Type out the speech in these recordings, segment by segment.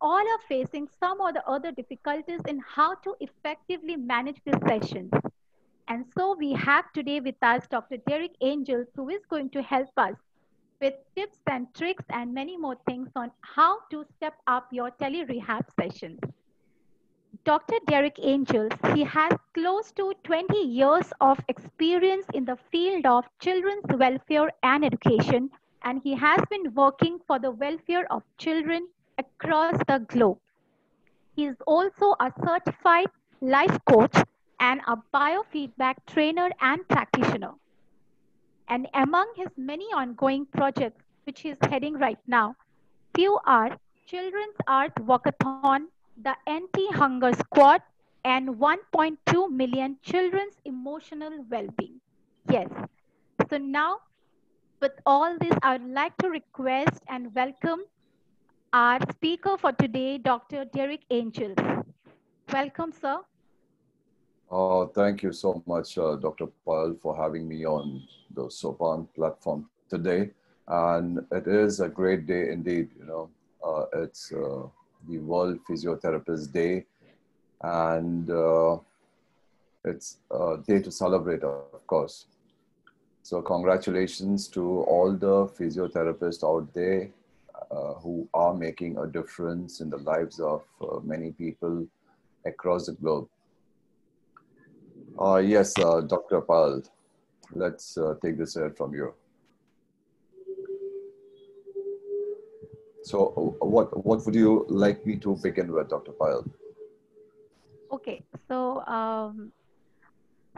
all are facing some or the other difficulties in how to effectively manage these sessions. And so we have today with us Dr. Derek Angels, who is going to help us with tips and tricks and many more things on how to step up your tele-rehab sessions. Dr. Derek Angels, he has close to 20 years of experience in the field of children's welfare and education, and he has been working for the welfare of children across the globe. He is also a certified life coach and a biofeedback trainer and practitioner. And among his many ongoing projects, which he is heading right now, few are Children's Earth Walkathon, the Anti-Hunger Squad, and 1.2 million children's emotional well-being. Yes. So now, with all this, I would like to request and welcome our speaker for today, Dr. Derek Angels. Welcome, sir. Thank you so much, Dr. Paul, for having me on the SOPAN platform today. And it is a great day indeed. It's the World Physiotherapist Day, and it's a day to celebrate, of course. So congratulations to all the physiotherapists out there who are making a difference in the lives of many people across the globe. Yes, Dr. Pal, let's take this ahead from you. So what would you like me to begin with, Dr. Pal? Okay, so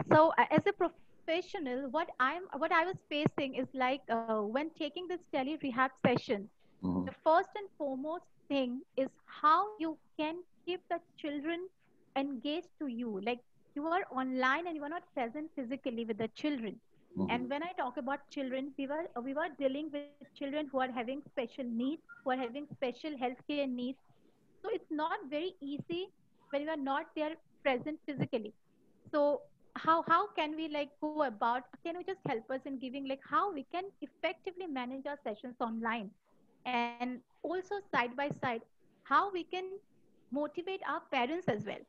as a professional, what I was facing is like when taking this tele rehab session, Mm-hmm. the first and foremost thing is how you can keep the children engaged to you. Like you are online and you are not present physically with the children. Mm-hmm. And when I talk about children, we were dealing with children who are having special needs, who are having special healthcare needs. So it's not very easy when you are not there present physically. So how can we like go about, can you just help us in giving like how we can effectively manage our sessions online, and also side by side how we can motivate our parents as well,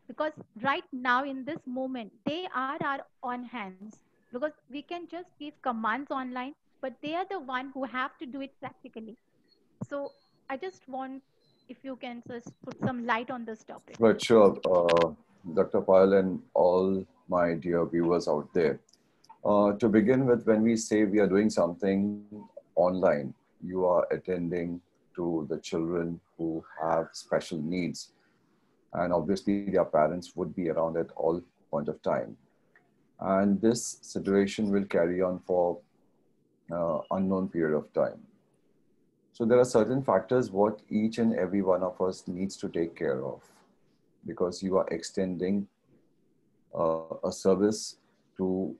because right now in this moment they are our on hands, because we can just give commands online, but they are the one who have to do it practically. So I just want if you can just put some light on this topic. Right, sure, Dr. Pal and all my dear viewers out there. To begin with, when we say we are doing something online, you are attending to the children who have special needs. And obviously their parents would be around at all point of time. And this situation will carry on for unknown period of time. So there are certain factors what each and every one of us needs to take care of, because you are extending a service to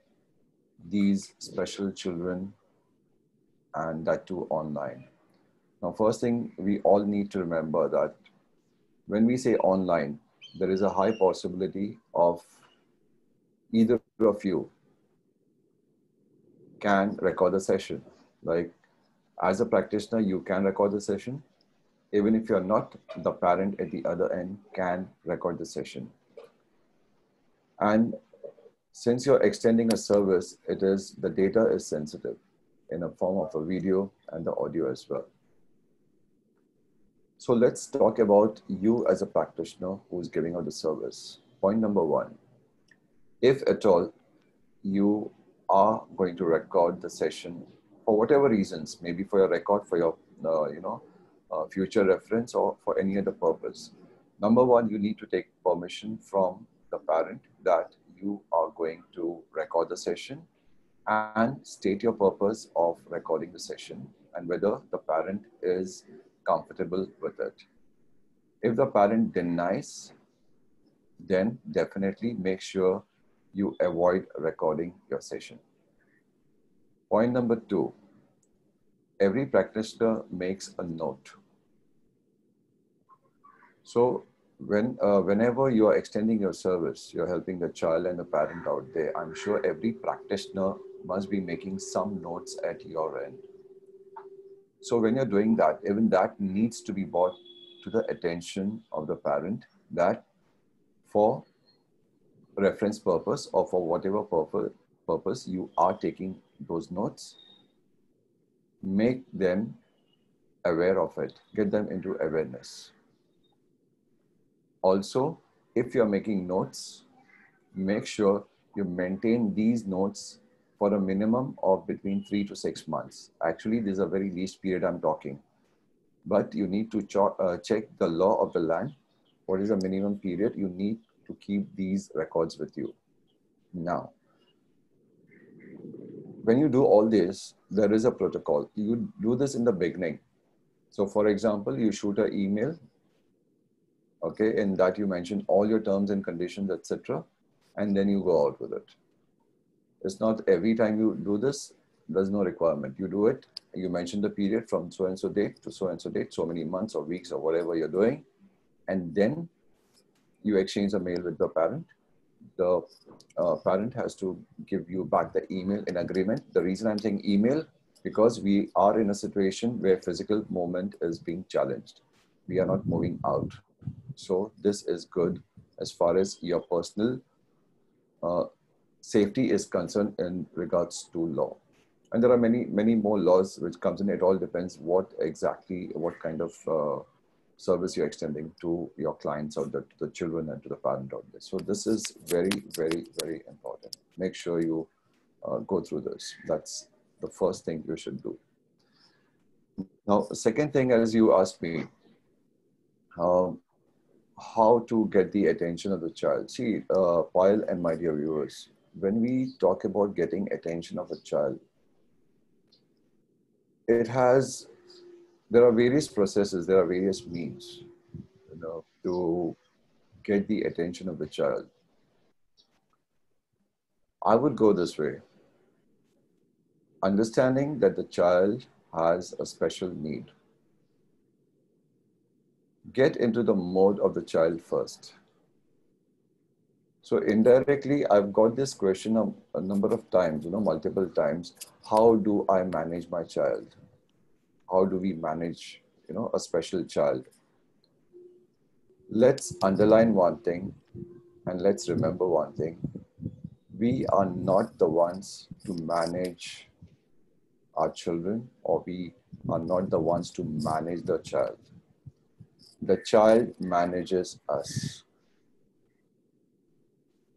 these special children, and that too online. Now, first thing we all need to remember that when we say online, there is a high possibility of either of you can record the session. Like as a practitioner, you can record the session. Even if you're not, the parent at the other end can record the session. And since you're extending a service, the data is sensitive in a form of a video and the audio as well. So let's talk about you as a practitioner who's giving out the service. Point number one, if at all you are going to record the session for whatever reasons, maybe for your record, for your future reference, or for any other purpose. Number one, you need to take permission from the parent that you are going to record the session, and state your purpose of recording the session and whether the parent is comfortable with it. If the parent denies, then definitely make sure you avoid recording your session. Point number two, every practitioner makes a note. So whenever you are extending your service, you're helping the child and the parent out there, I'm sure every practitioner must be making some notes at your end. So when you're doing that, even that needs to be brought to the attention of the parent that for reference purpose or for whatever purpose you are taking those notes, make them aware of it, get them into awareness. Also, if you're making notes, make sure you maintain these notes for a minimum of between 3 to 6 months. Actually, this is a very least period I'm talking, but you need to check the law of the land. What is the minimum period you need to keep these records with you? Now, when you do all this, there is a protocol. You do this in the beginning. So for example, you shoot an email, okay, in that you mention all your terms and conditions, etc., and then you go out with it. It's not every time you do this, there's no requirement. You do it, you mention the period from so and so date to so and so date, so many months or weeks or whatever you're doing, and then you exchange a mail with the parent. The parent has to give you back the email in agreement. The reason I'm saying email, because we are in a situation where physical movement is being challenged. We are not moving out. So this is good as far as your personal safety is concerned in regards to law. And there are many more laws which comes in. It all depends what kind of service you're extending to your clients or the children and to the parent out there. So this is very, very, very important. Make sure you go through this. That's the first thing you should do. Now, the second thing, as you asked me, how to get the attention of the child. See, Payal and my dear viewers, when we talk about getting attention of a child, there are various processes, there are various means, to get the attention of the child. I would go this way. Understanding that the child has a special need. Get into the mode of the child first. So indirectly, I've got this question a number of times, multiple times. How do I manage my child? How do we manage, a special child? Let's underline one thing and let's remember one thing. We are not the ones to manage our children, or we are not the ones to manage the child. The child manages us.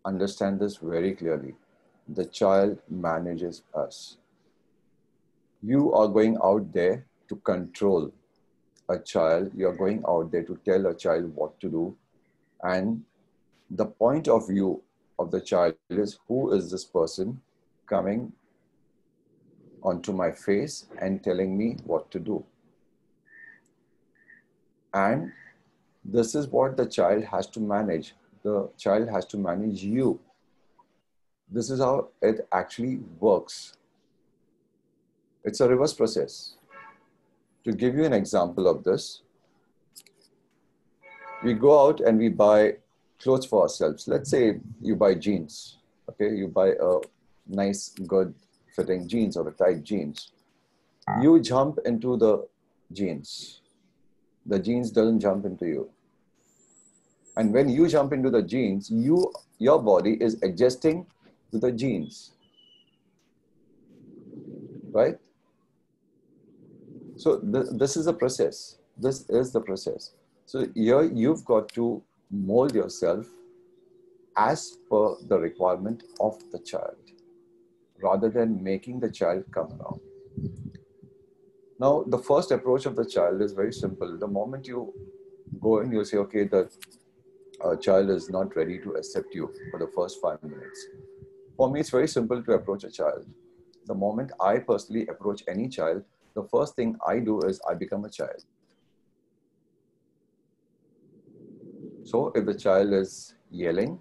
Understand this very clearly. The child manages us. You are going out there to control a child. You are going out there to tell a child what to do. And the point of view of the child is, who is this person coming onto my face and telling me what to do? And this is what the child has to manage. The child has to manage you. This is how it actually works. It's a reverse process. To give you an example of this, we go out and we buy clothes for ourselves. Let's say you buy jeans, okay? You buy a nice, good fitting jeans or a tight jeans. You jump into the jeans. The jeans doesn't jump into you. And when you jump into the jeans, your body is adjusting to the jeans, right? So this is the process. This is the process. So here you've got to mold yourself as per the requirement of the child, rather than making the child come around. Now, the first approach of the child is very simple. The moment you go and you say, okay, the child is not ready to accept you for the first 5 minutes. For me, it's very simple to approach a child. The moment I personally approach any child, the first thing I do is I become a child. So if the child is yelling,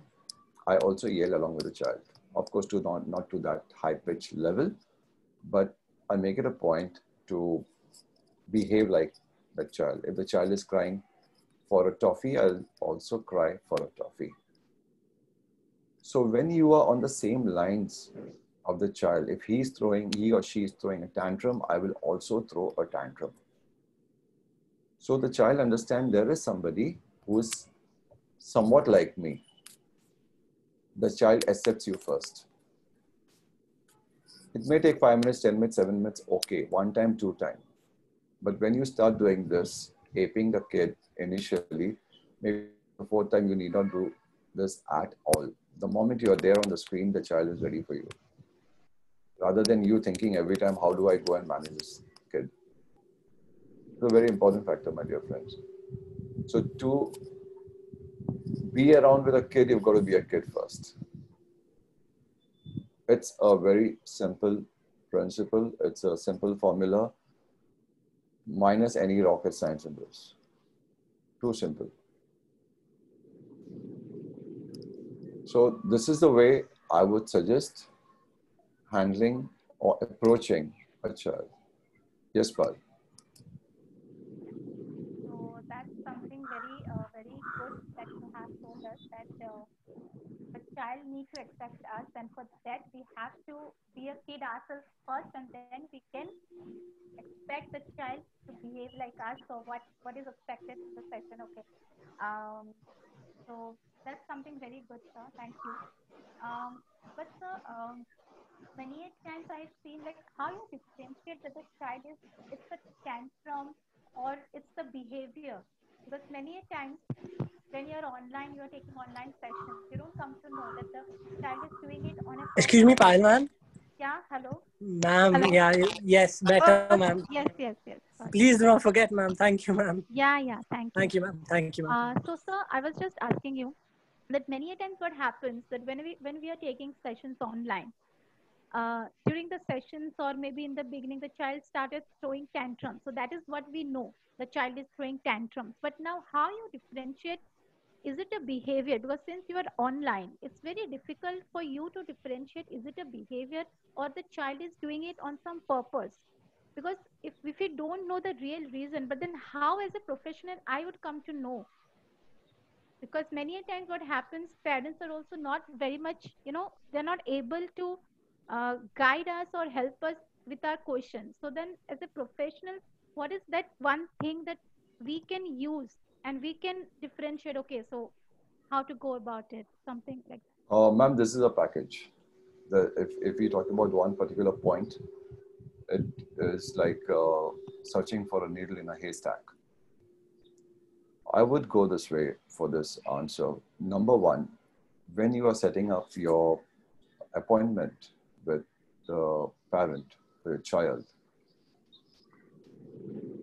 I also yell along with the child. Of course, not to that high-pitched level, but I make it a point to behave like the child. If the child is crying for a toffee, I'll also cry for a toffee. So when you are on the same lines of the child, if he or she is throwing a tantrum, I will also throw a tantrum. So the child understands there is somebody who is somewhat like me. The child accepts you first. It may take 5 minutes, 10 minutes, 7 minutes, okay, one time, two time. But when you start doing this, aping the kid initially, maybe the fourth time you need not do this at all. The moment you are there on the screen, the child is ready for you. Rather than you thinking every time, how do I go and manage this kid? It's a very important factor, my dear friends. So to be around with a kid, you've got to be a kid first. It's a very simple principle. It's a simple formula, minus any rocket science in this. Too simple. So this is the way I would suggest handling or approaching a child. Yes, Pal. So that's something very good that you have told us that the child need to accept us, and for that we have to be a kid ourselves first, and then we can expect the child to behave like us. So what is expected in the session? Okay. Um, so that's something very good, sir. Thank you. But sir, many a times I've seen like how you differentiate whether child is it's a tantrum or it's the behavior. Because many a times when you're online, you're taking online sessions, you don't come to know that the child is doing it on a Excuse me, purpose. Payal ma'am. Yeah, hello. Ma'am, Hello. yeah, yes, better, Oh, ma'am. yes, yes, yes. Sorry. Please do not forget, ma'am. Thank you, ma'am. Yeah. Thank Thank you. you, ma'am. Thank you, ma'am. So, sir, I was just asking you that many a times what happens that when we are taking sessions online, during the sessions or maybe in the beginning, the child started throwing tantrums. So that is what we know. The child is throwing tantrums. But now, how you differentiate? Is it a behavior? Because since you are online, it's very difficult for you to differentiate. Is it a behavior or the child is doing it on some purpose? Because if we don't know the real reason, but then how, as a professional, I would come to know? Because many a times what happens, parents are also not very much, they're not able to guide us or help us with our questions. So then as a professional, what is that one thing that we can use and we can differentiate, okay, so how to go about it, something like Ma'am, this is a package. If we talk about one particular point, it is like searching for a needle in a haystack. I would go this way for this answer. Number one, when you are setting up your appointment with the parent, the child,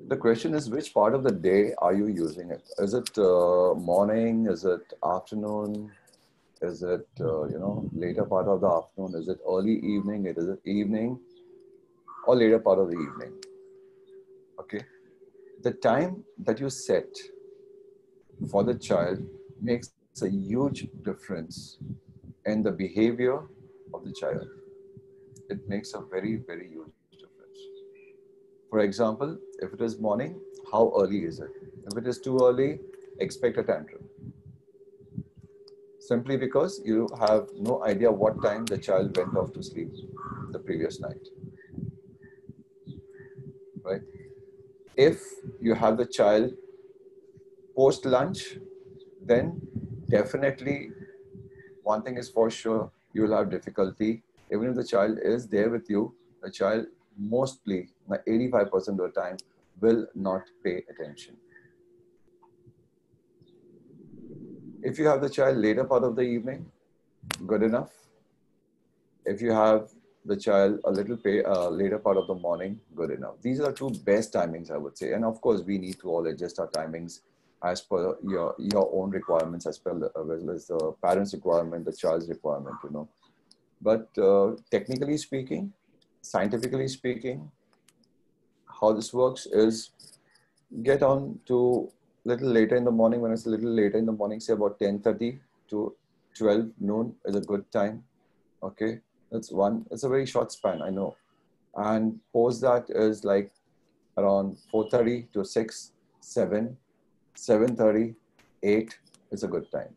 the question is which part of the day are you using it? Is it morning? Is it afternoon? Is it later part of the afternoon? Is it early evening? Is it evening or later part of the evening? Okay, the time that you set for the child makes a huge difference in the behavior of the child. It makes a very huge difference. For example, if it is morning, how early is it? If it is too early, expect a tantrum. Simply because you have no idea what time the child went off to sleep the previous night, right? If you have the child post lunch, then definitely one thing is for sure, you will have difficulty. Even if the child is there with you, the child mostly, 85% of the time, will not pay attention. If you have the child later part of the evening, good enough. If you have the child a little later part of the morning, good enough. These are two best timings, I would say. And of course, we need to all adjust our timings as per your own requirements, as well as the parent's requirement, the child's requirement, But technically speaking, scientifically speaking, how this works is get on to little later in the morning. When it's a little later in the morning, say about 10:30 to 12 noon is a good time. Okay, that's one. It's a very short span, I know. And post that is like around 4:30 to 6, 7, 7:30, 8 is a good time.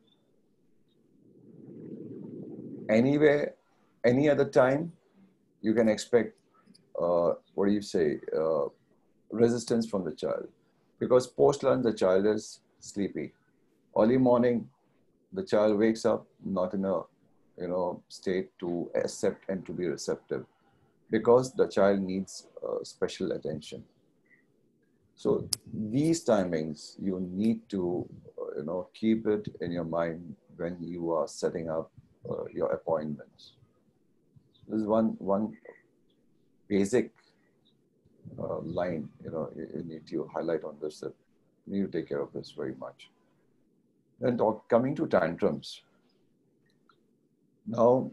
Anyway, any other time, you can expect, resistance from the child. Because post-lunch, the child is sleepy. Early morning, the child wakes up not in a state to accept and to be receptive, because the child needs special attention. So these timings you need to keep it in your mind when you are setting up your appointments. This is one basic line you need to highlight on this, that you need to take care of this very much. Then coming to tantrums. Now,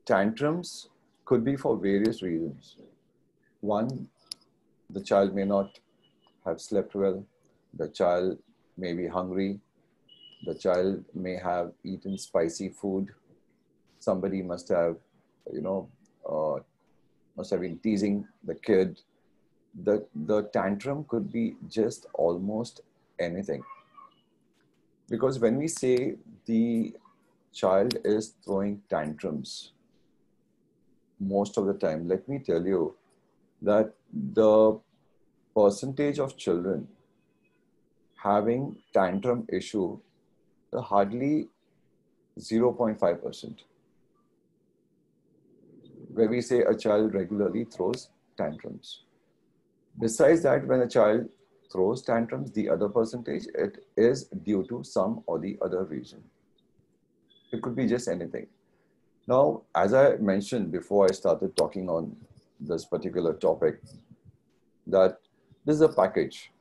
tantrums could be for various reasons. One, the child may not have slept well. The child may be hungry. The child may have eaten spicy food. Somebody must have, must have been teasing the kid. The tantrum could be just almost anything. Because when we say the child is throwing tantrums, most of the time, let me tell you that the percentage of children having tantrum issue are hardly 0.5%. Where we say a child regularly throws tantrums. Besides that, when a child throws tantrums, the other percentage, it is due to some or the other reason. It could be just anything. Now, as I mentioned before I started talking on this particular topic, that this is a package.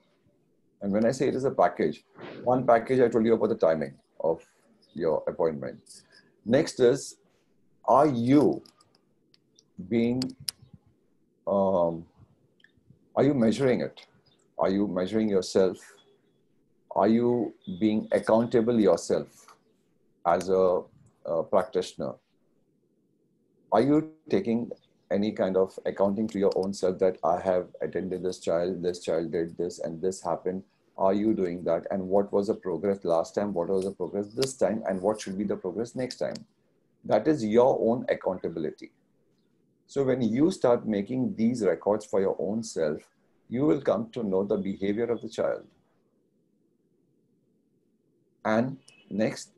And when I say it is a package, one package I told you about the timing of your appointment. Next is, are you being, are you measuring it? Are you measuring yourself? Are you being accountable yourself as a practitioner? Are you taking any kind of accounting to your own self that I have attended this child did this and this happened? Are you doing that? And what was the progress last time? What was the progress this time? And what should be the progress next time? That is your own accountability. So when you start making these records for your own self, you will come to know the behavior of the child. And next,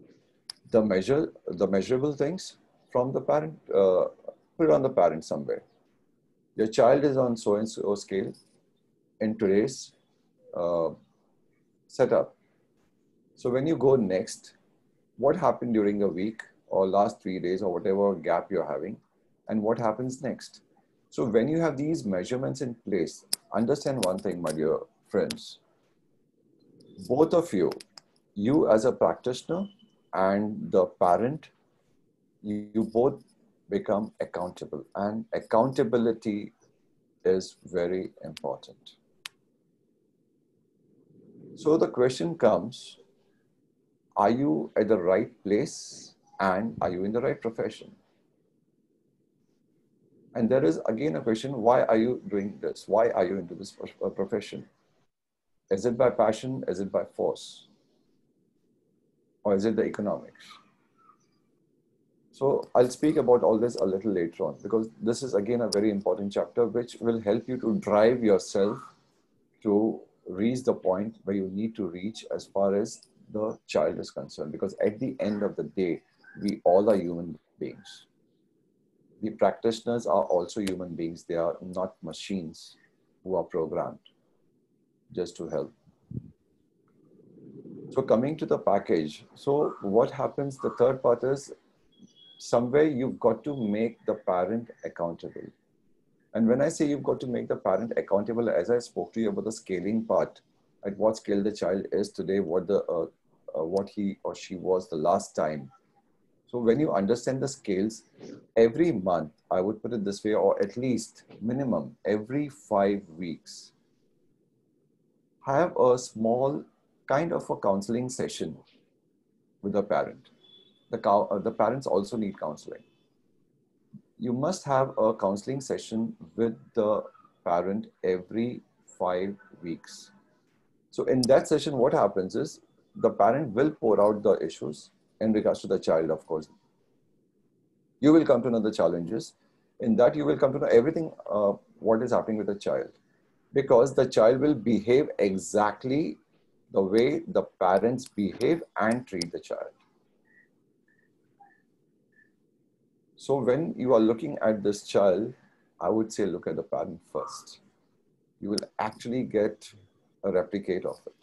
the measurable things from the parent, put it on the parent somewhere. Your child is on so and so scale in today's setup. So when you go next, what happened during a week or last 3 days or whatever gap you're having, and what happens next? So when you have these measurements in place, understand one thing, my dear friends. Both of you as a practitioner and the parent, you both become accountable, and accountability is very important. So the question comes, are you at the right place and are you in the right profession? And there is again a question, why are you doing this? Why are you into this profession? Is it by passion? Is it by force? Or is it the economics? So I'll speak about all this a little later on, because this is again a very important chapter which will help you to drive yourself to reach the point where you need to reach as far as the child is concerned. Because at the end of the day, we all are human beings. The practitioners are also human beings. They are not machines who are programmed just to help. So coming to the package. So what happens, the third part is, somewhere you've got to make the parent accountable. And when I say you've got to make the parent accountable, as I spoke to you about the scaling part, at what scale the child is today, what he or she was the last time. So when you understand the scales, every month, I would put it this way, or at least minimum every 5 weeks, have a small kind of a counseling session with the parent. The parents also need counseling. You must have a counseling session with the parent every 5 weeks. So in that session, what happens is the parent will pour out the issues in regards to the child, of course. You will come to know the challenges. In that, you will come to know everything, what is happening with the child. because the child will behave exactly the way the parents behave and treat the child. So when you are looking at this child, I would say look at the parent first. You will actually get a replicate of it.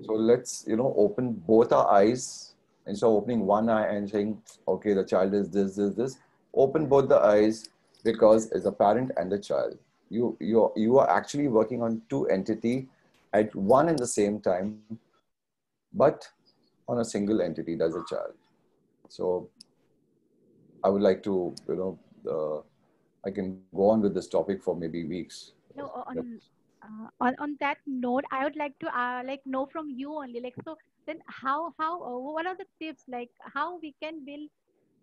So let's, open both our eyes instead of opening one eye and saying, okay, the child is this. Open both the eyes, because as a parent and the child, you are actually working on two entity at one and the same time, but on a single entity, that's a child. So I would like to, I can go on with this topic for maybe weeks. No, But on that note, I would like to like know from you only, like, so then how what are the tips, like how we can build,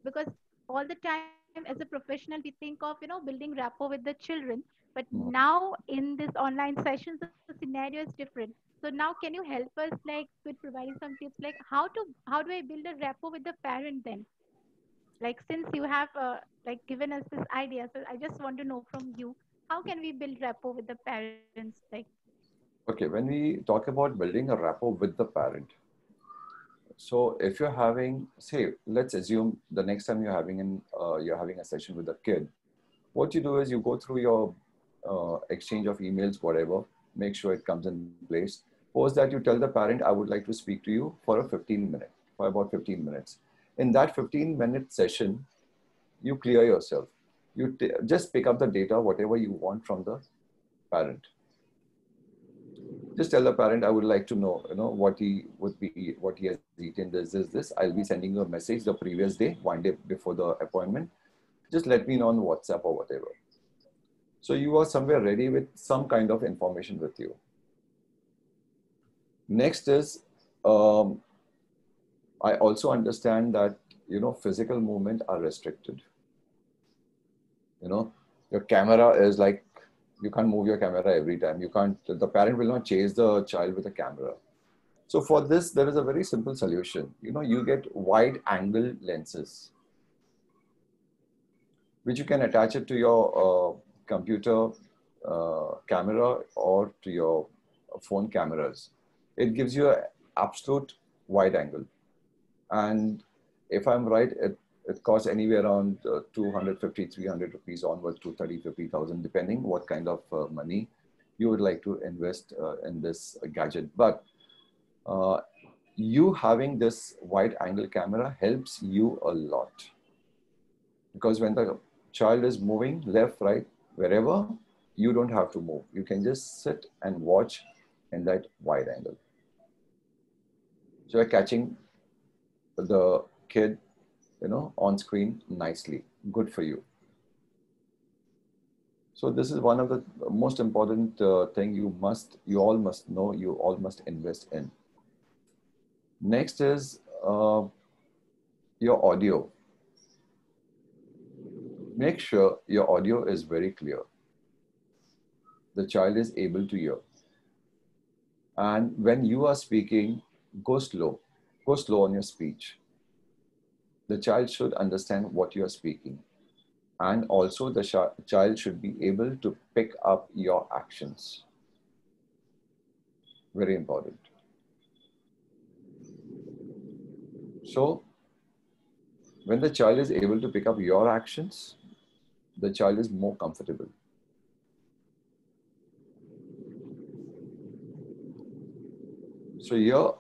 because all the time as a professional we think of building rapport with the children, but now in this online sessions the scenario is different. So now can you help us like with providing some tips, like how do I build a rapport with the parent then, like since you have like given us this idea, so I just want to know from you, how can we build rapport with the parents, like. okay, when we talk about building a rapport with the parent, so if you're having, say, let's assume the next time you're having a session with a kid, what you do is you go through your exchange of emails, whatever, make sure it comes in place. Post that, you tell the parent, I would like to speak to you for about 15 minutes. In that 15-minute session, you clear yourself. You just pick up the data, whatever you want from the parent. Just tell the parent, I would like to know, what he has eaten, this. I'll be sending you a message the previous day, one day before the appointment. Just let me know on WhatsApp or whatever. So you are somewhere ready with some kind of information with you. Next is, I also understand that, physical movement are restricted. Your camera is like, you can't move your camera every time. The parent will not chase the child with a camera. So for this, there is a very simple solution. You get wide angle lenses, which you can attach it to your computer camera or to your phone cameras. It gives you an absolute wide angle. And if I'm right, it costs anywhere around 250, 300 rupees onwards to 30, 50,000, depending what kind of money you would like to invest in this gadget. But you having this wide angle camera helps you a lot, because when the child is moving left, right, wherever, you don't have to move. You can just sit and watch in that wide angle. So you're catching the kid, on screen nicely. Good for you. So this is one of the most important thing you all must know, you all must invest in. Next is your audio. Make sure your audio is very clear. The child is able to hear. And when you are speaking, go slow. Go slow on your speech. The child should understand what you are speaking. And also the child should be able to pick up your actions. Very important. So when the child is able to pick up your actions, the child is more comfortable. So here,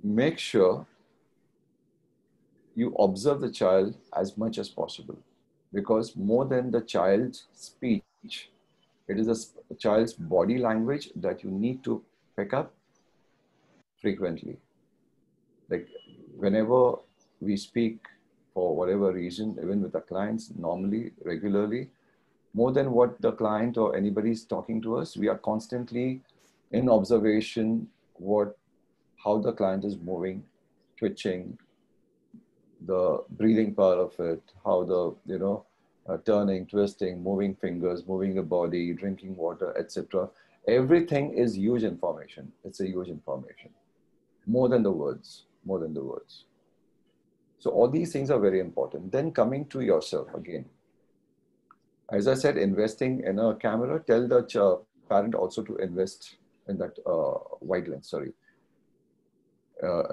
make sure you observe the child as much as possible, because more than the child's speech, it is a child's body language that you need to pick up frequently. Like whenever we speak for whatever reason, even with the clients, normally, regularly, more than what the client or anybody is talking to us, we are constantly in observation, how the client is moving, twitching, the breathing part of it, how the, turning, twisting, moving fingers, moving the body, drinking water, etc. Everything is huge information. It's a huge information. More than the words, more than the words. So all these things are very important. Then coming to yourself again. As I said, investing in a camera, tell the parent also to invest in that wide lens, sorry,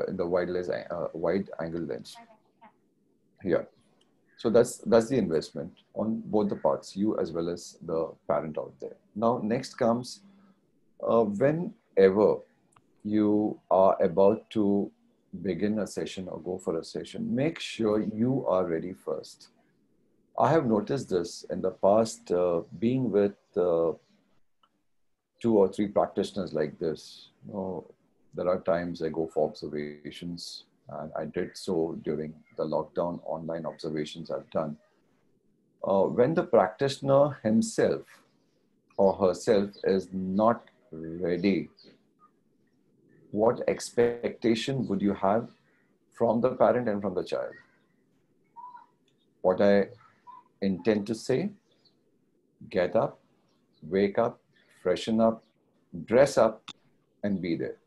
in the wide lens, wide angle lens. Yeah. So that's the investment on both the parts, you as well as the parent out there. Now, next comes whenever you are about to begin a session or go for a session, make sure you are ready first. I have noticed this in the past, being with 2 or 3 practitioners like this. You know, there are times I go for observations, and I did so during the lockdown online observations I've done. When the practitioner himself or herself is not ready, what expectation would you have from the parent and from the child? What I intend to say, get up, wake up, freshen up, dress up, and be there.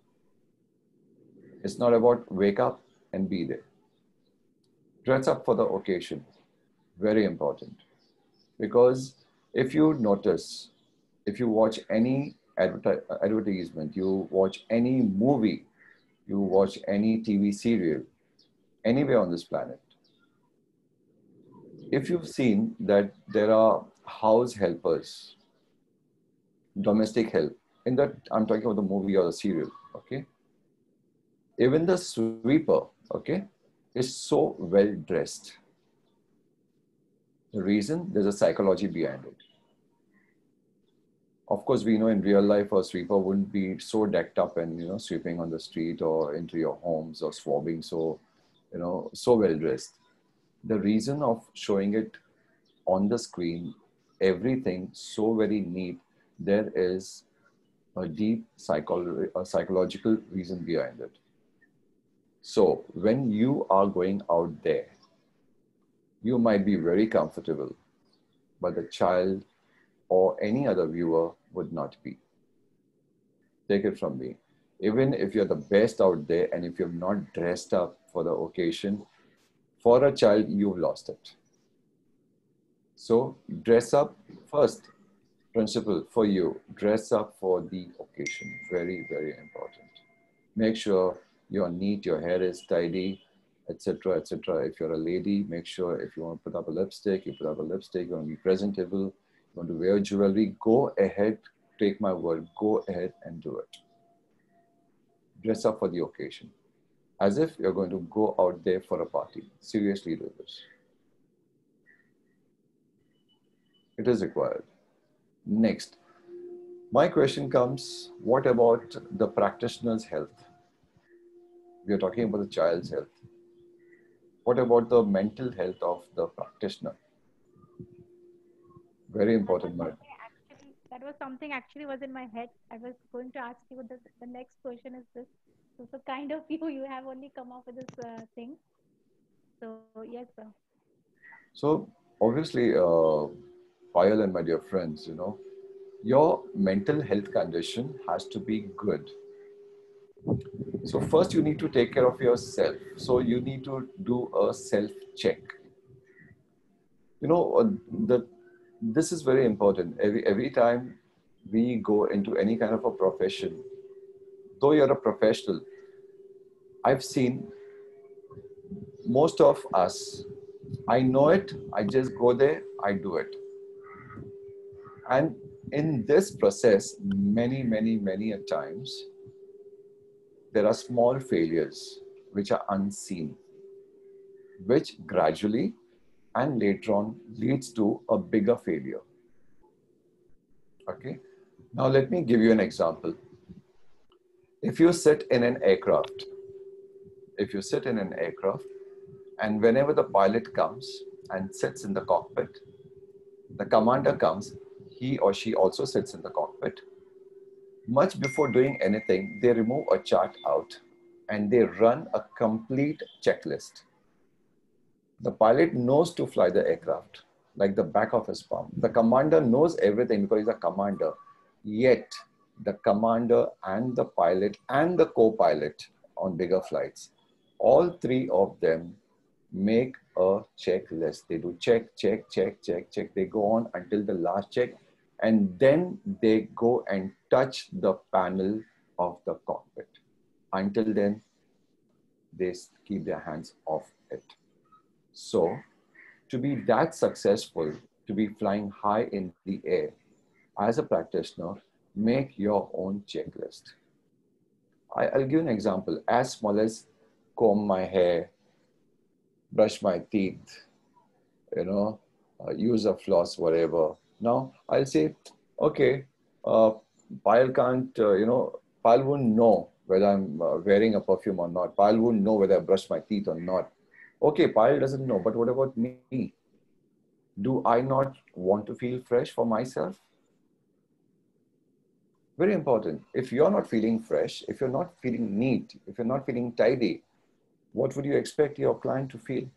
It's not about wake up and be there. Dress up for the occasion. Very important. Because if you notice, if you watch any advertisement, you watch any movie, you watch any TV serial, anywhere on this planet, if you've seen that there are house helpers, domestic help, in that I'm talking about the movie or the serial, okay? Even the sweeper, okay, is so well dressed. The reason, there's a psychology behind it. Of course, we know in real life a sweeper wouldn't be so decked up and, you know, sweeping on the street or into your homes or swabbing so, you know, so well dressed. The reason of showing it on the screen, everything so very neat, there is a deep psychological reason behind it. So when you are going out there, you might be very comfortable, but the child or any other viewer would not be. Take it from me. Even if you're the best out there and if you're not dressed up for the occasion, for a child, you've lost it. So dress up first. Principle for you, dress up for the occasion. Very, very important. Make sure you're neat, your hair is tidy, etc., etc. If you're a lady, make sure if you want to put up a lipstick, you put up a lipstick. You want to be presentable, you want to wear jewelry, go ahead, take my word, go ahead and do it. Dress up for the occasion, as if you're going to go out there for a party. Seriously do this. It is required. Next, my question comes, what about the practitioner's health? We are talking about the child's health. What about the mental health of the practitioner? Very important. That was something actually was in my head. I was going to ask you the next question is this. So kind of you have only come up with this thing. So yes, sir. So obviously, Payal and my dear friends, you know, your mental health condition has to be good. So first you need to take care of yourself. So you need to do a self-check. You know, this is very important. Every time we go into any kind of a profession, though you're a professional, I've seen most of us, I know it, I just go there, I do it. And in this process, many a times, there are small failures which are unseen, which gradually and later on leads to a bigger failure. Okay. Now let me give you an example. If you sit in an aircraft, and whenever the pilot comes and sits in the cockpit, the commander comes, he or she also sits in the cockpit. Much before doing anything, they remove a chart out and they run a complete checklist. The pilot knows to fly the aircraft like the back of his palm. The commander knows everything because he's a commander. Yet, the commander and the pilot and the co-pilot on bigger flights, all three of them make a checklist. They do check, check, check, check, check. They go on until the last check, and then they go and touch the panel of the cockpit. Until then, they keep their hands off it. So, to be that successful, to be flying high in the air, as a practitioner, make your own checklist. I'll give you an example, as small as comb my hair, brush my teeth, use a floss, whatever. Now I'll say, okay, Payal can't, Payal won't know whether I'm wearing a perfume or not. Payal won't know whether I brush my teeth or not. Okay, Payal doesn't know, but what about me? Do I not want to feel fresh for myself? Very important. If you're not feeling fresh, if you're not feeling neat, if you're not feeling tidy, what would you expect your client to feel?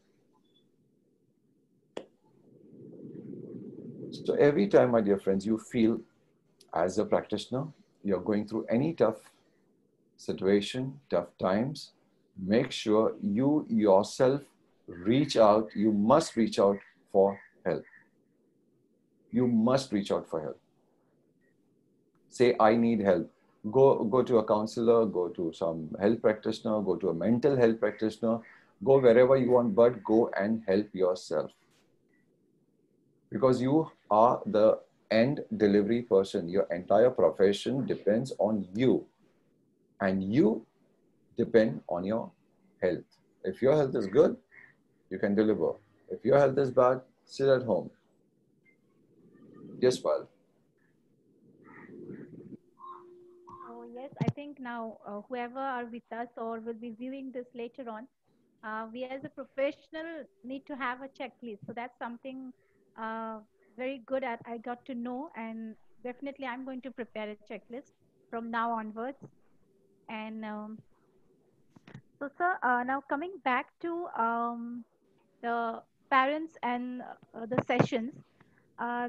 So every time, my dear friends, you feel as a practitioner, you're going through any tough situation, tough times, make sure you yourself reach out. You must reach out for help. You must reach out for help. Say, I need help. Go to a counselor, go to some health practitioner, go to a mental health practitioner, go wherever you want, but go and help yourself. Because you are the end delivery person. Your entire profession depends on you. And you depend on your health. If your health is good, you can deliver. If your health is bad, sit at home. Yes, Pal. Oh, yes, I think now whoever are with us or will be viewing this later on, we as a professional need to have a checklist. So that's something uh, very good at I got to know, and definitely I'm going to prepare a checklist from now onwards. And so, sir, now coming back to the parents and the sessions,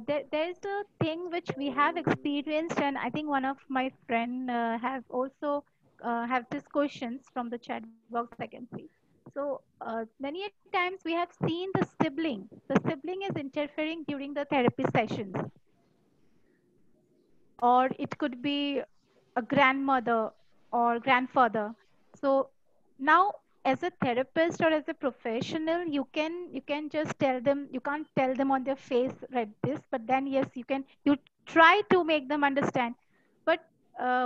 there's a thing which we have experienced, and I think one of my friend have also have these questions from the chat box I can see. So many a times we have seen the sibling is interfering during the therapy sessions, or it could be a grandmother or grandfather. So now as a therapist or as a professional, you can just tell them, you can't tell them on their face like this, but then yes, you try to make them understand. But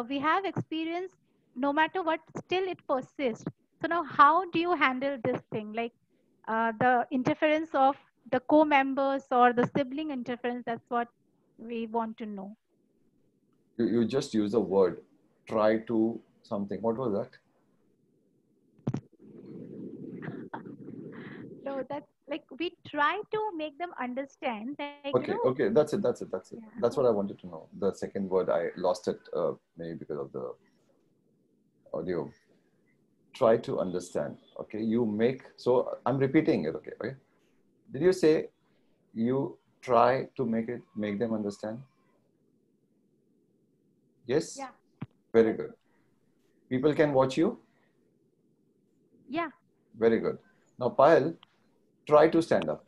we have experienced, no matter what, still it persists. So now how do you handle this thing, like the interference of the co-members or the sibling interference? That's what we want to know. You just use the word, try to something. What was that? No, that's like we try to make them understand, like, Okay, that's it. Yeah. That's what I wanted to know. The second word, I lost it, maybe because of the audio. Try to understand. Okay, you make, so I'm repeating it. Okay. Did you say you try to make them understand? Yes? Yeah. Very good. People can watch you? Yeah. Very good. Now, Payal, try to stand up.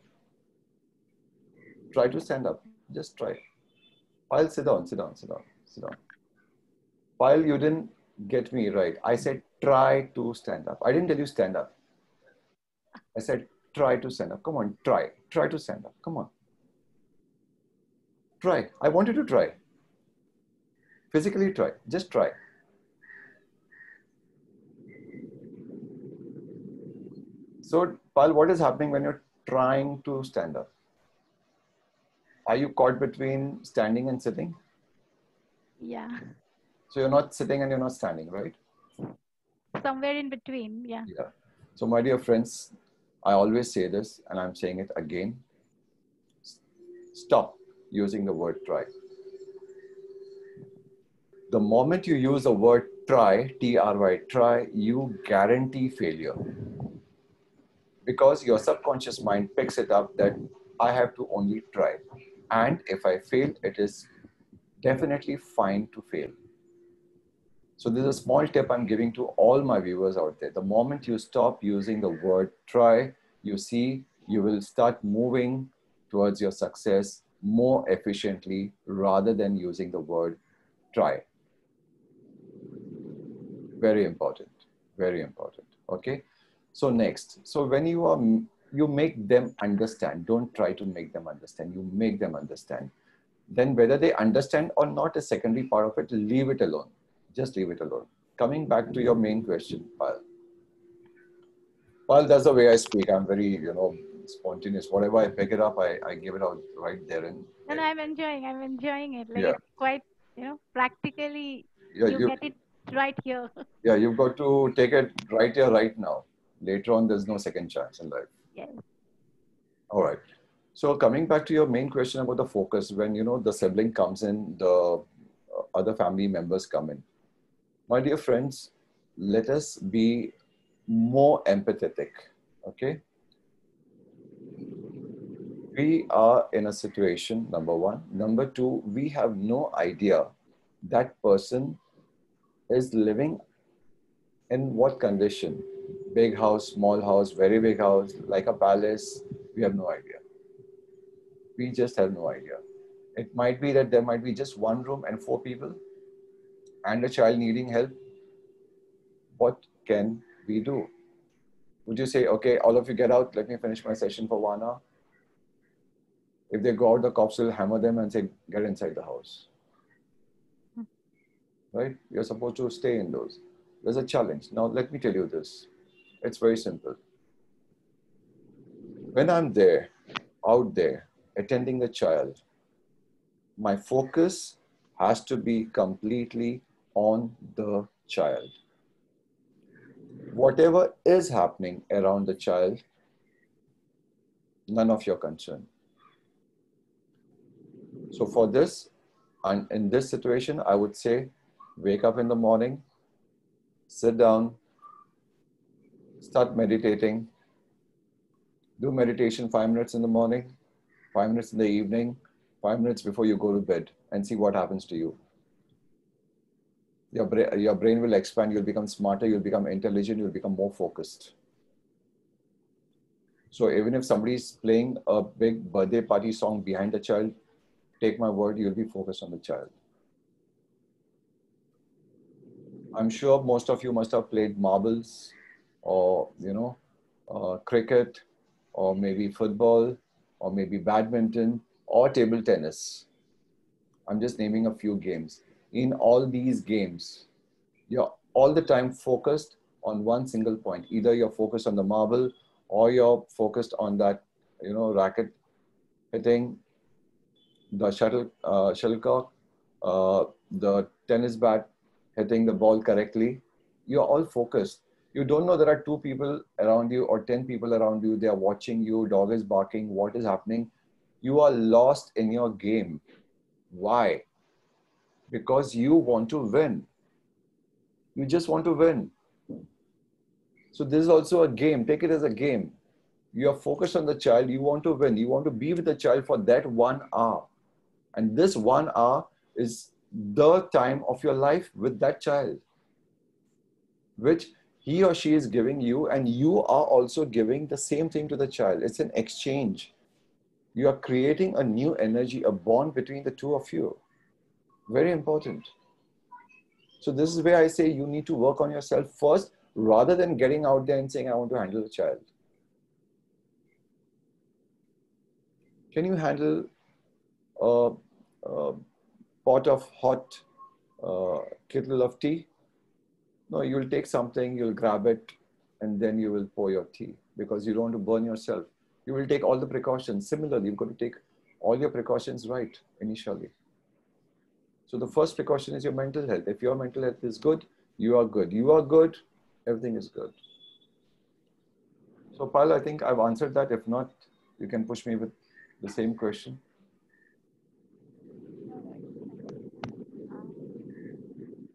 Try to stand up. Just try. Payal, sit down. Payal, you didn't get me right. I said try to stand up. I didn't tell you stand up. I said try to stand up. Come on, try. Try to stand up. Come on. Try. I want you to try. Physically try. Just try. So, Payal, what is happening when you're trying to stand up? Are you caught between standing and sitting? Yeah. So you're not sitting and you're not standing, right? Somewhere in between. Yeah. Yeah. So my dear friends, I always say this and I'm saying it again. Stop using the word try. The moment you use the word try, T-R-Y, try, you guarantee failure. Because your subconscious mind picks it up that I have to only try. And if I fail, it is definitely fine to fail. So this is a small tip I'm giving to all my viewers out there. The moment you stop using the word try, you see, you will start moving towards your success more efficiently rather than using the word try. Very important. Very important. Okay. So next, so when you make them understand, don't try to make them understand, you make them understand. Then whether they understand or not is secondary part of it, leave it alone. Just leave it alone. Coming back to your main question, Pal. Well, that's the way I speak. I'm very, spontaneous. Whatever I pick it up, I give it out right there and And I'm enjoying it. Like yeah, it's quite, practically yeah, you get it right here. yeah. You've got to take it right here, right now. Later on, there's no second chance in life. Yes. All right. So coming back to your main question about the focus, when the sibling comes in, the other family members come in. My dear friends, let us be more empathetic. Okay, we are in a situation, number one. Number two, we have no idea that person is living in what condition. Big house, small house, very big house, like a palace. We have no idea. We just have no idea. It might be that there might be just one room and four people and a child needing help. What can we do? Would you say, okay, all of you get out, let me finish my session for 1 hour? If they go out, the cops will hammer them and say, get inside the house. Right? You're supposed to stay indoors. There's a challenge. Now, let me tell you this. It's very simple. When I'm there, out there, attending a child, my focus has to be completely on the child. Whatever is happening around the child, none of your concern. So for this, and in this situation, I would say, wake up in the morning, sit down, start meditating, do meditation 5 minutes in the morning, 5 minutes in the evening, 5 minutes before you go to bed, and see what happens to you. Your brain will expand, you'll become smarter, you'll become intelligent, you'll become more focused. So even if somebody's playing a big birthday party song behind the child, take my word, you'll be focused on the child. I'm sure most of you must have played marbles or, cricket or maybe football or maybe badminton or table tennis. I'm just naming a few games. In all these games, you're all the time focused on one single point. Either you're focused on the marble or you're focused on that, racket hitting the shuttlecock, the tennis bat hitting the ball correctly. You're all focused. You don't know there are two people around you or 10 people around you. They are watching you. Dog is barking. What is happening? You are lost in your game. Why? Because you want to win. You just want to win. So this is also a game. Take it as a game. You are focused on the child. You want to win. You want to be with the child for that 1 hour. And this 1 hour is the time of your life with that child, which he or she is giving you, and you are also giving the same thing to the child. It's an exchange. You are creating a new energy, a bond between the two of you. Very important. So this is where I say you need to work on yourself first rather than getting out there and saying, I want to handle a child. Can you handle a pot of hot kettle of tea? No, you'll take something, you'll grab it, and then you will pour your tea because you don't want to burn yourself. You will take all the precautions. Similarly, you've got to take all your precautions right initially. So the first precaution is your mental health. If your mental health is good, you are good. You are good, everything is good. So Pal, I think I've answered that. If not, you can push me with the same question.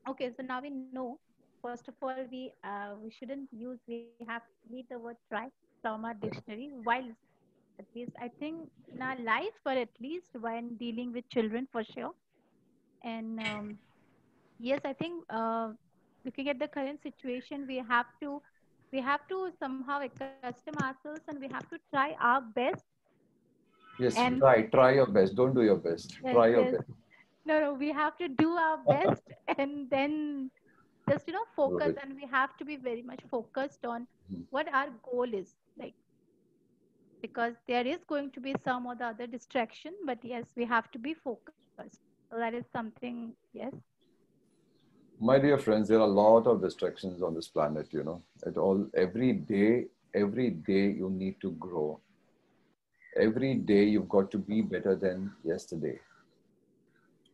Okay, so now we know. First of all, we shouldn't use. We have to delete the word "try" from our dictionary. While at least I think in our life, but at least when dealing with children, for sure. And yes, I think looking at the current situation, we have to we have to somehow accustom ourselves and we have to try our best. Yes, And try your best. Don't do your best. yes, Try your yes. best. No, we have to do our best and then just, focus. Right. And we have to be very much focused on what our goal is. Like, because there is going to be some or the other distraction, but yes, we have to be focused. So that is something, yes. My dear friends, there are a lot of distractions on this planet, you know. Every day you need to grow. Every day you've got to be better than yesterday.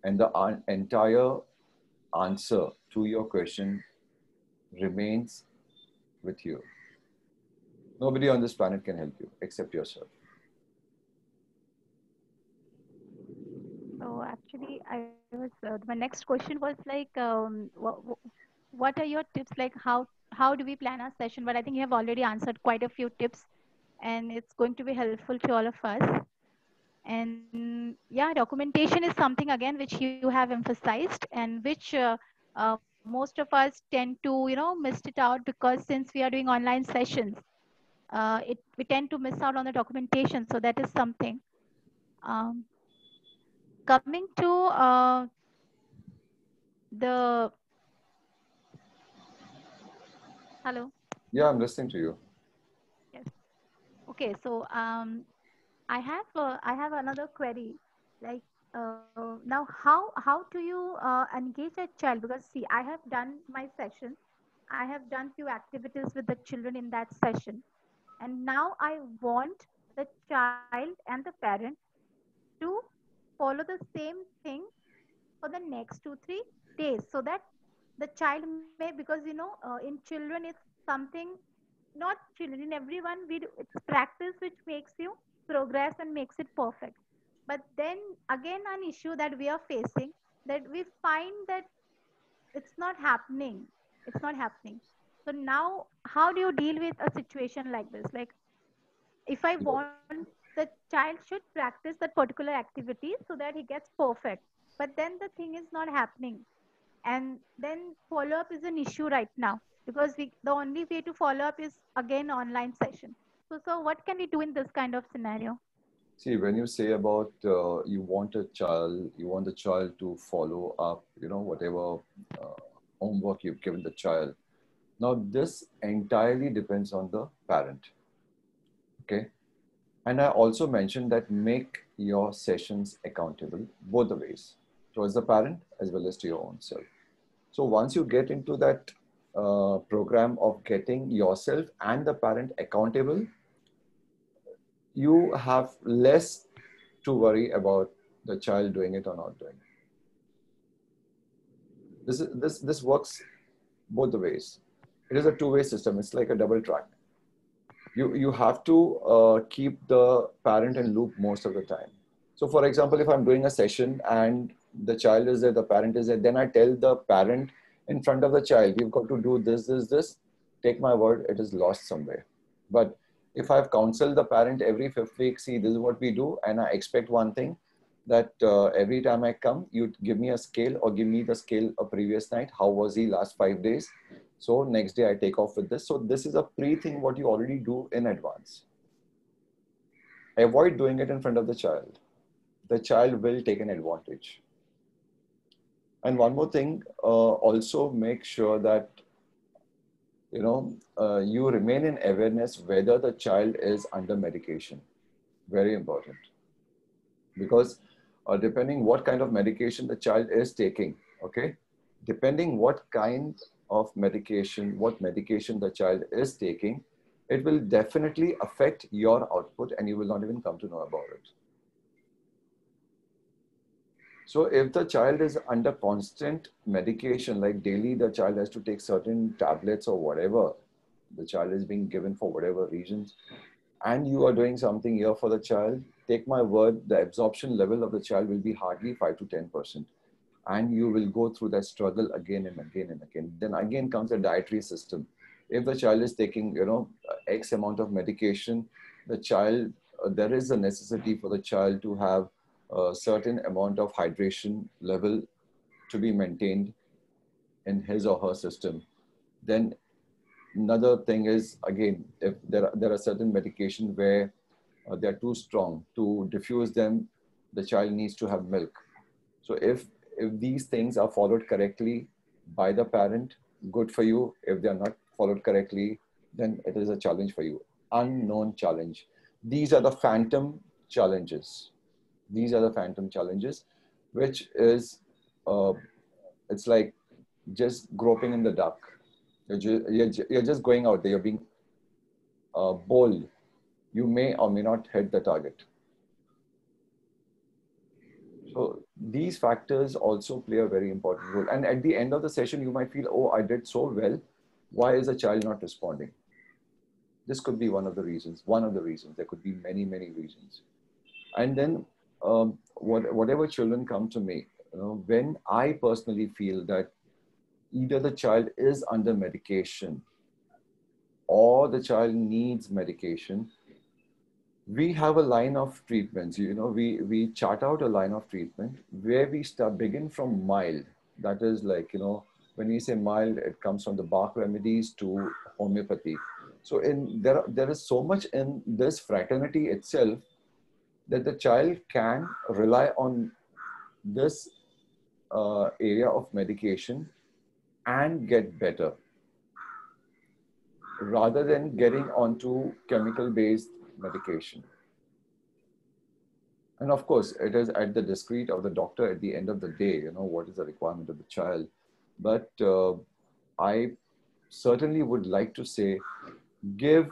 And the entire answer to your question remains with you. Nobody on this planet can help you except yourself. So actually, I was my next question was like, what are your tips? Like, how do we plan our session? But I think you have already answered quite a few tips, and it's going to be helpful to all of us. And yeah, documentation is something again which you have emphasized, and which most of us tend to missed it out, because since we are doing online sessions, we tend to miss out on the documentation. So that is something. Um, Coming to the hello. Yeah, I'm listening to you. Yes. Okay. So I have another query. Like, now, how do you engage a child? Because see, I have done my session. I have done few activities with the children in that session, and now I want the child and the parent to follow the same thing for the next 2 3 days, so that the child may, because in children it's something, not children, in everyone we do, it's practice which makes you progress and makes it perfect. But then again, an issue that we are facing, that we find that it's not happening, it's not happening. So now, how do you deal with a situation like this? Like, if I Yeah. want, the child should practice that particular activity so that he gets perfect, but then the thing is not happening, and then follow up is an issue right now, because the only way to follow up is again online session. So what can we do in this kind of scenario? See, when you say about you want the child to follow up, you know, whatever homework you've given the child. Now, this entirely depends on the parent. Okay. And I also mentioned that make your sessions accountable both the ways, towards the parent as well as to your own self. So once you get into that program of getting yourself and the parent accountable, you have less to worry about the child doing it or not doing it. This works both the ways. It is a two-way system. It's like a double track. You have to keep the parent in loop most of the time. So for example, if I'm doing a session and the child is there, the parent is there, then I tell the parent in front of the child, you've got to do this. Take my word, it is lost somewhere. But if I've counseled the parent every fifth week, see, this is what we do, and I expect one thing, that every time I come, you give me a scale or give me the scale a previous night. How was he last 5 days? So next day I take off with this. So this is a pre-thing what you already do in advance. Avoid doing it in front of the child. The child will take an advantage. And one more thing, also make sure that you remain in awareness whether the child is under medication. Very important, because depending what kind of medication the child is taking, okay, depending what kind of medication, what medication the child is taking, it will definitely affect your output and you will not even come to know about it. So if the child is under constant medication, like daily the child has to take certain tablets or whatever, the child is being given for whatever reasons, and you are doing something here for the child, take my word, the absorption level of the child will be hardly 5 to 10%. And you will go through that struggle again and again and again. Then again comes the dietary system. If the child is taking, X amount of medication, the child, there is a necessity for the child to have a certain amount of hydration level to be maintained in his or her system. Then Another thing is, again, if there are certain medications where they're too strong to diffuse them, the child needs to have milk. So if these things are followed correctly by the parent, good for you. If they are not followed correctly, then it is a challenge for you. Unknown challenge. These are the phantom challenges. These are the phantom challenges, which is, uh, it's like just groping in the dark. You're just going out there. You're being bold. You may or may not hit the target. So these factors also play a very important role. And at the end of the session, you might feel, oh, I did so well. Why is the child not responding? This could be one of the reasons. One of the reasons. There could be many, many reasons. And then whatever children come to me, when I personally feel that either the child is under medication or the child needs medication, we have a line of treatments. We chart out a line of treatment where we begin from mild. That is like, when we say mild, it comes from the bark remedies to homeopathy. So there is so much in this fraternity itself that the child can rely on this area of medication and get better, rather than getting onto chemical-based medication. And of course, it is at the discretion of the doctor at the end of the day, what is the requirement of the child. But I certainly would like to say, give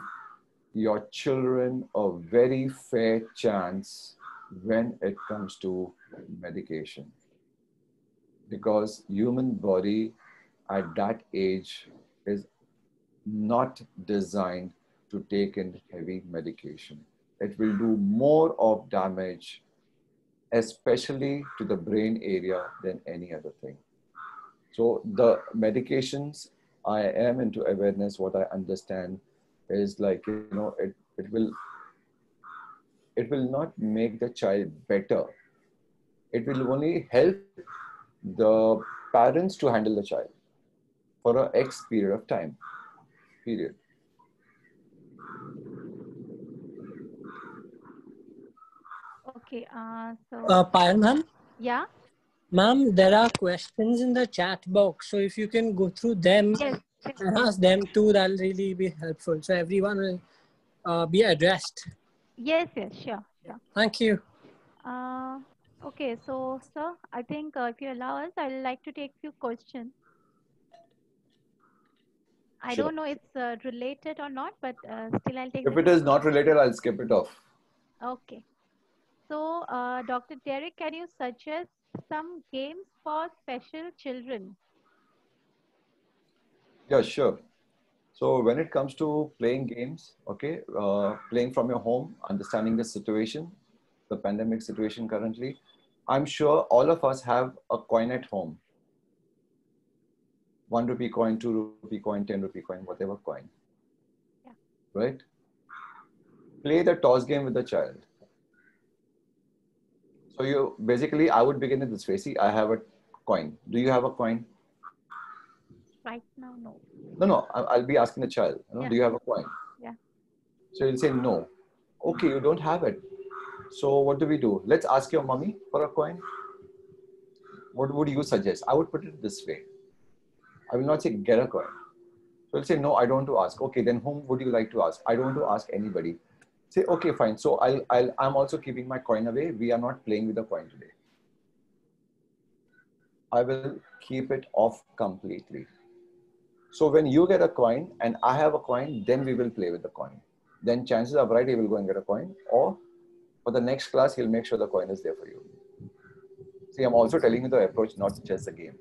your children a very fair chance when it comes to medication. Because human body at that age is not designed to take in heavy medication. It will do more of damage, especially to the brain area, than any other thing. So the medications, I am into awareness. What I understand is like, it will not make the child better. It will only help the parents to handle the child for a X period of time, period. Okay, Payal ma'am? Yeah. Ma'am, there are questions in the chat box. So if you can go through them Yes. and ask them too, that'll really be helpful. So everyone will be addressed. Yes, sure. Thank you. Okay, so sir, I think if you allow us, I'd like to take few questions. I Sure. don't know it's related or not, but still I'll take If the it is not related, I'll skip it off. Okay. So, Dr. Derek, can you suggest some games for special children? Yeah, sure. So when it comes to playing games, okay, playing from your home, understanding the situation, the pandemic situation currently, I'm sure all of us have a coin at home. 1 rupee coin, 2 rupee coin, 10 rupee coin, whatever coin. Yeah. Right? Play the toss game with the child. So I would begin it this way. See, I have a coin. Do you have a coin? Right now, no. No, I'll be asking the child, Yeah. Do you have a coin? Yeah. So he'll say no. Okay, you don't have it. So what do? Let's ask your mommy for a coin. What would you suggest? I would put it this way. I will not say get a coin. So he'll say, no, I don't want to ask. Okay, then whom would you like to ask? I don't want to ask anybody. Say, okay, fine. So I'm also keeping my coin away. We are not playing with the coin today. I will keep it off completely. So when you get a coin and I have a coin, then we will play with the coin. Then chances are bright he will go and get a coin, or for the next class, he'll make sure the coin is there for you. See, I'm also telling you the approach, not just the game.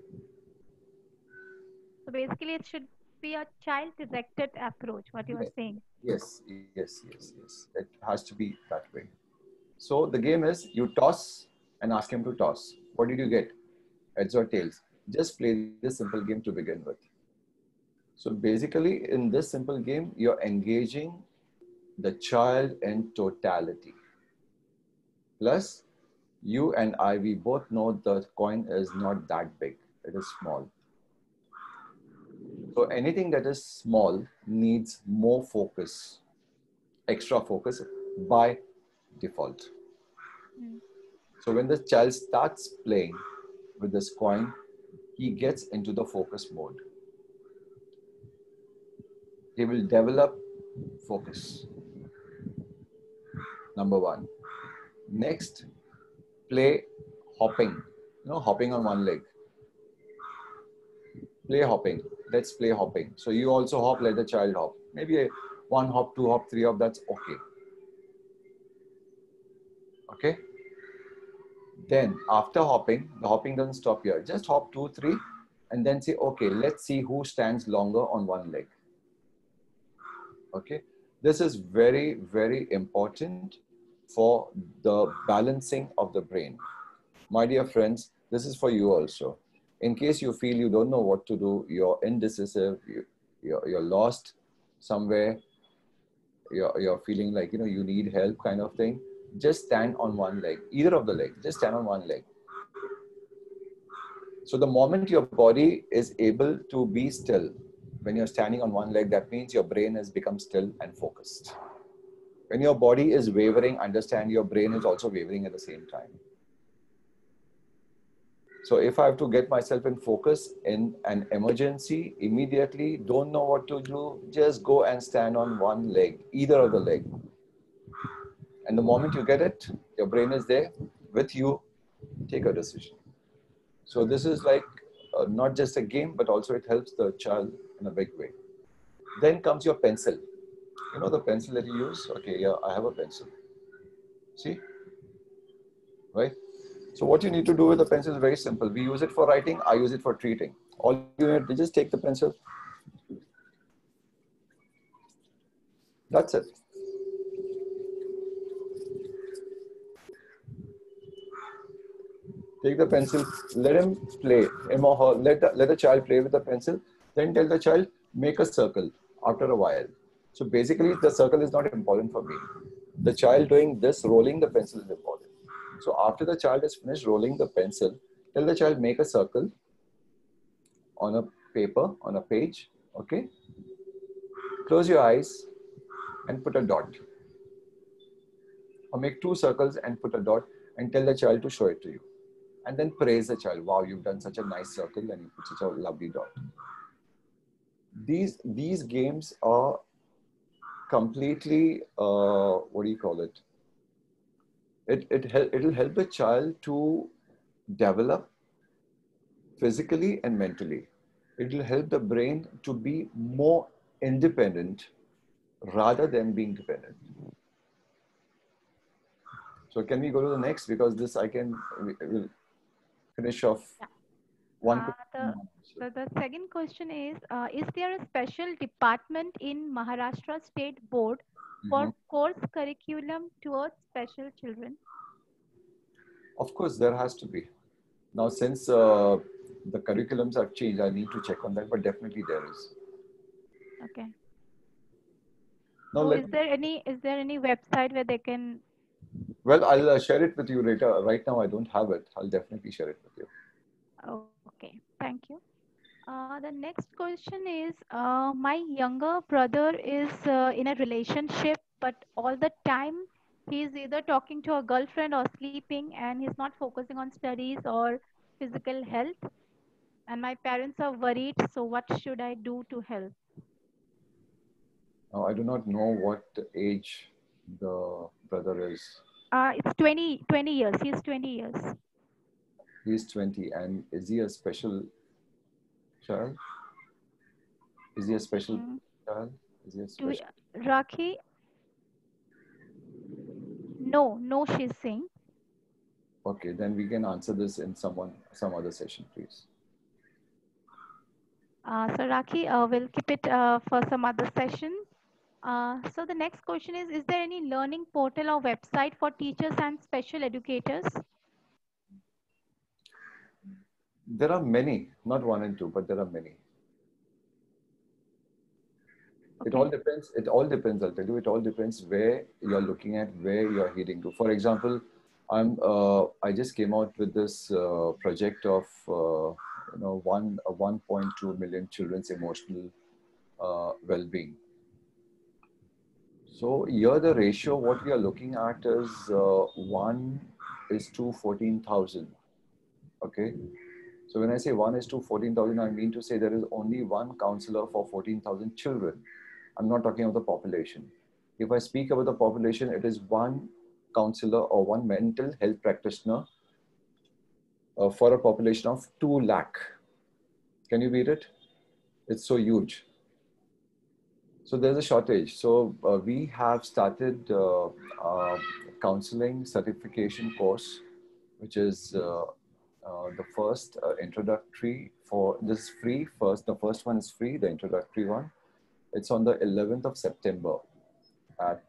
So basically, it should be a child-directed approach, what you are saying. Yes. It has to be that way. So the game is you toss and ask him to toss. What did you get? Heads or tails? Just play this simple game to begin with. So basically, in this simple game, you're engaging the child in totality. Plus, you and I, we both know the coin is not that big. It is small. So anything that is small needs more focus, extra focus by default. Mm. So when the child starts playing with this coin, he gets into the focus mode. He will develop focus. Number one. Next, play hopping. You know, hopping on one leg. Play hopping. Let's play hopping. So you also hop, let the child hop. Maybe one hop, two hop, three hop, that's okay. Okay? Then after hopping, the hopping doesn't stop here. Just hop two, three, and then say, okay, let's see who stands longer on one leg. Okay? This is very, very important for the balancing of the brain. My dear friends, this is for you also. In case you feel you don't know what to do, you're indecisive, you're lost somewhere, you're feeling like, you know, you need help kind of thing, just stand on one leg, either of the legs, just stand on one leg. So the moment your body is able to be still, when you're standing on one leg, that means your brain has become still and focused. When your body is wavering, understand your brain is also wavering at the same time. So if I have to get myself in focus in an emergency, immediately, don't know what to do, just go and stand on one leg, either of the leg. And the moment you get it, your brain is there with you, take a decision. So this is like not just a game, but also it helps the child in a big way. Then comes your pencil. You know the pencil that you use? Okay, yeah, I have a pencil. See? Right? So what you need to do with the pencil is very simple. We use it for writing, I use it for treating. All you need to just take the pencil. That's it. Take the pencil, let him play, him or her, let the child play with the pencil, then tell the child, make a circle after a while. So basically, the circle is not important for me. The child doing this, rolling the pencil is important. So after the child has finished rolling the pencil, tell the child, make a circle on a paper, on a page, okay? Close your eyes and put a dot. Or make two circles and put a dot and tell the child to show it to you. And then praise the child. Wow, you've done such a nice circle and you put such a lovely dot. These games are completely, what do you call it? It'll help the child to develop physically and mentally. It'll help the brain to be more independent rather than being dependent. So can we go to the next? Because this we'll finish off one question. The second question is there a special department in Maharashtra State Board for course curriculum towards special children? Of course, there has to be. Now, since the curriculums have changed, I need to check on that, but definitely there is. Okay. Now, So is there any website where they can? Well, I'll share it with you later. Right now, I don't have it. I'll definitely share it with you. Okay, thank you. The next question is, my younger brother is in a relationship, but all the time he's either talking to a girlfriend or sleeping, and he's not focusing on studies or physical health. And my parents are worried. So what should I do to help? Now, I do not know what age the brother is. It's 20 years. He's 20 years. He's 20. And is he a special child? Is he a special child? Is he a special? Rakhi? No, she's saying. Okay, then we can answer this in some other session, please. So Rakhi, we'll keep it for some other session. So the next question is there any learning portal or website for teachers and special educators? There are many, not one and two, but there are many. Okay. It all depends, I'll tell you, it all depends where you're looking at, where you're heading to. For example, I just came out with this project of 1.2 million children's emotional well-being. So here the ratio, what we are looking at is 1 is to 14,000. Okay. So when I say 1 is to 14,000, I mean to say there is only one counselor for 14,000 children. I'm not talking about the population. If I speak about the population, it is one counselor or one mental health practitioner for a population of 2 lakh. Can you beat it? It's so huge. So there's a shortage. So we have started counseling certification course, which is the first introductory for this free. The first one is free, the introductory one. It's on the 11th of September at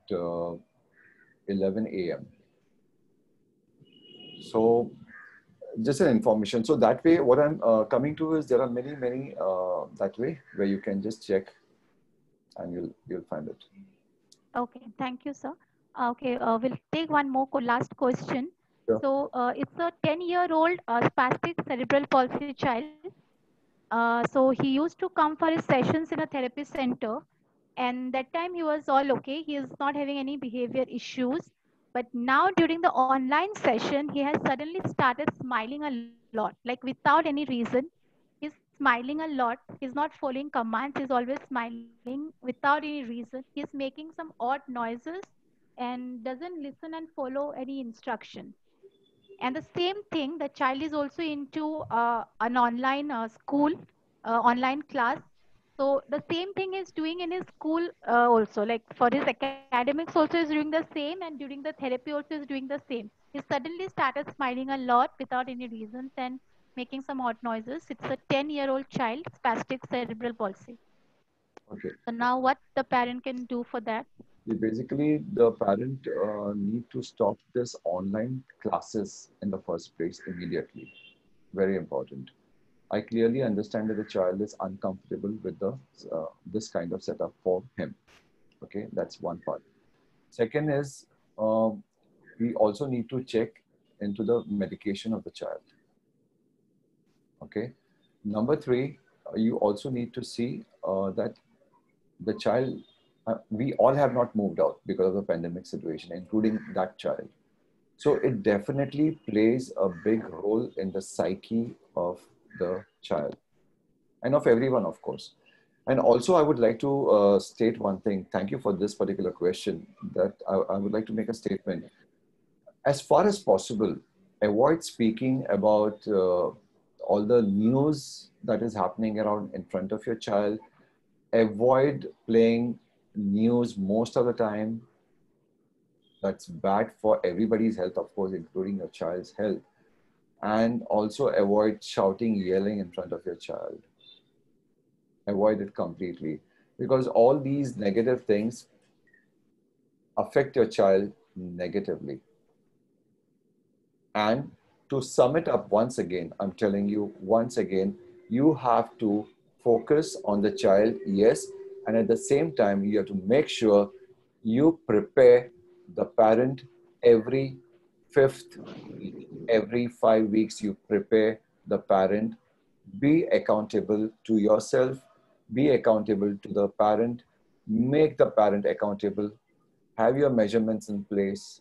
11 a.m. So just an information. So that way, what I'm coming to is there are many that way where you can just check and you'll find it. Okay, thank you, sir. Okay, we'll take one more last question. Sure. So it's a 10-year-old spastic cerebral palsy child. So he used to come for his sessions in a therapy center, and that time he was all okay. He is not having any behavior issues. But now during the online session, he has suddenly started smiling a lot, like without any reason. He's smiling a lot. He's not following commands. He's always smiling without any reason. He's making some odd noises and doesn't listen and follow any instruction. And the same thing, the child is also into an online school, online class. So the same thing is doing in his school also. Like for his academics also is doing the same, and during the therapy also is doing the same. He suddenly started smiling a lot without any reasons and making some odd noises. It's a 10-year-old child, spastic cerebral palsy. Okay. So now what the parent can do for that? Basically, the parent need to stop this online classes in the first place immediately. Very important. I clearly understand that the child is uncomfortable with the this kind of setup for him. Okay, that's one part. Second is we also need to check into the medication of the child. Okay. Number three, you also need to see that the child, we all have not moved out because of the pandemic situation, including that child. So it definitely plays a big role in the psyche of the child and of everyone, of course. And also, I would like to state one thing. Thank you for this particular question. That I would like to make a statement. As far as possible, avoid speaking about all the news that is happening around in front of your child. Avoid playing news most of the time. That's bad for everybody's health, of course, including your child's health. And also avoid shouting, yelling in front of your child. Avoid it completely, because all these negative things affect your child negatively. And to sum it up once again, I'm telling you once again, you have to focus on the child, yes, and at the same time, you have to make sure you prepare the parent every fifth week, every 5 weeks, you prepare the parent. Be accountable to yourself, be accountable to the parent, make the parent accountable, have your measurements in place.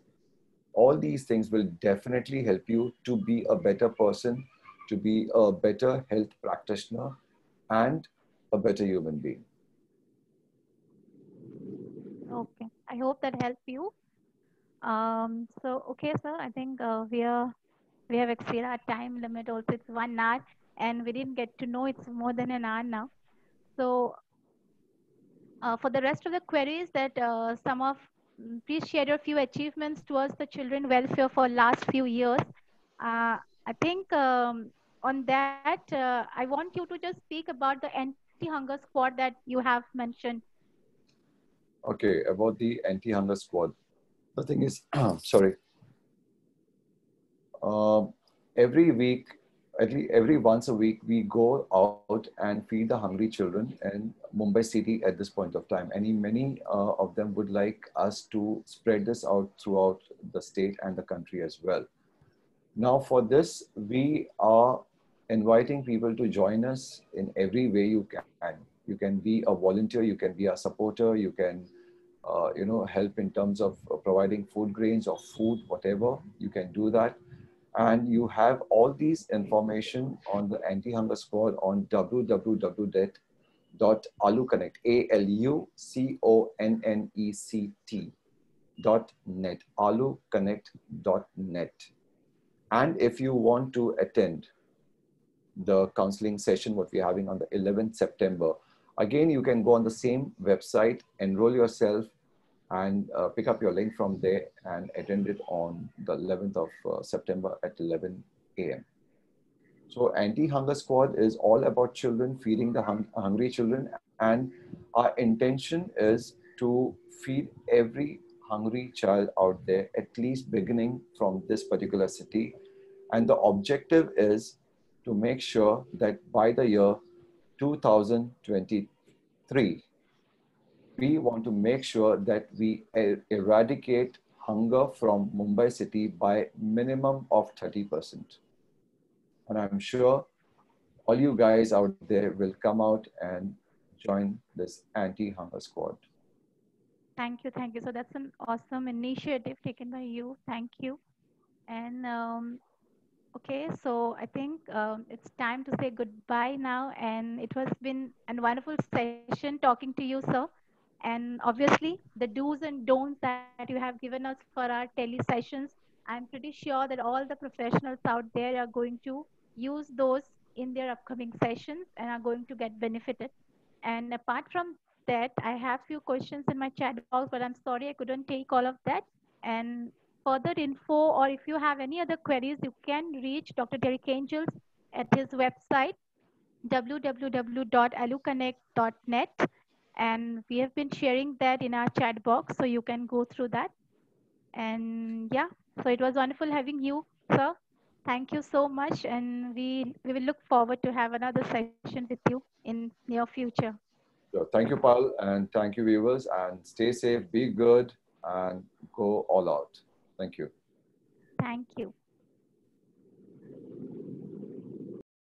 All these things will definitely help you to be a better person, to be a better health practitioner, and a better human being. Okay, I hope that helped you. So okay, sir, I think we have exceeded our time limit also. It's 1 hour and we didn't get to know it's more than an hour now. So for the rest of the queries that please share your few achievements towards the children welfare for last few years. I think on that, I want you to just speak about the anti-hunger squad that you have mentioned. Okay, about the anti-hunger squad. The thing is, sorry, uh, every week, at least every once a week, we go out and feed the hungry children in Mumbai city at this point of time. And many of them would like us to spread this out throughout the state and the country as well. Now, for this, we are inviting people to join us in every way you can. You can be a volunteer, you can be a supporter, you can help in terms of providing food grains or food, whatever, you can do that. And you have all these information on the Anti-Hunger Squad on www.aluconnect, ALUCONNECT.net, aluconnect.net. And if you want to attend the counseling session, what we're having on the 11th September, again, you can go on the same website, enroll yourself, and pick up your link from there and attend it on the 11th of September at 11 a.m. So Anti-Hunger Squad is all about children, feeding the hungry children. And our intention is to feed every hungry child out there, at least beginning from this particular city. And the objective is to make sure that by the year 2023, we want to make sure that we eradicate hunger from Mumbai city by minimum of 30%. And I'm sure all you guys out there will come out and join this Anti-Hunger Squad. Thank you. Thank you. So that's an awesome initiative taken by you. Thank you. And okay, so I think it's time to say goodbye now. And it has been a wonderful session talking to you, sir. And obviously, the do's and don'ts that you have given us for our tele sessions, I'm pretty sure that all the professionals out there are going to use those in their upcoming sessions and are going to get benefited. And apart from that, I have few questions in my chat box, but I'm sorry I couldn't take all of that. And further info, or if you have any other queries, you can reach Dr. Derek Angels at his website www.aluconnect.net, and we have been sharing that in our chat box, so you can go through that. And yeah, so it was wonderful having you, sir. Thank you so much, and we will look forward to have another session with you in near future. So thank you, Paul, and thank you, viewers, and stay safe, be good, and go all out. Thank you. Thank you.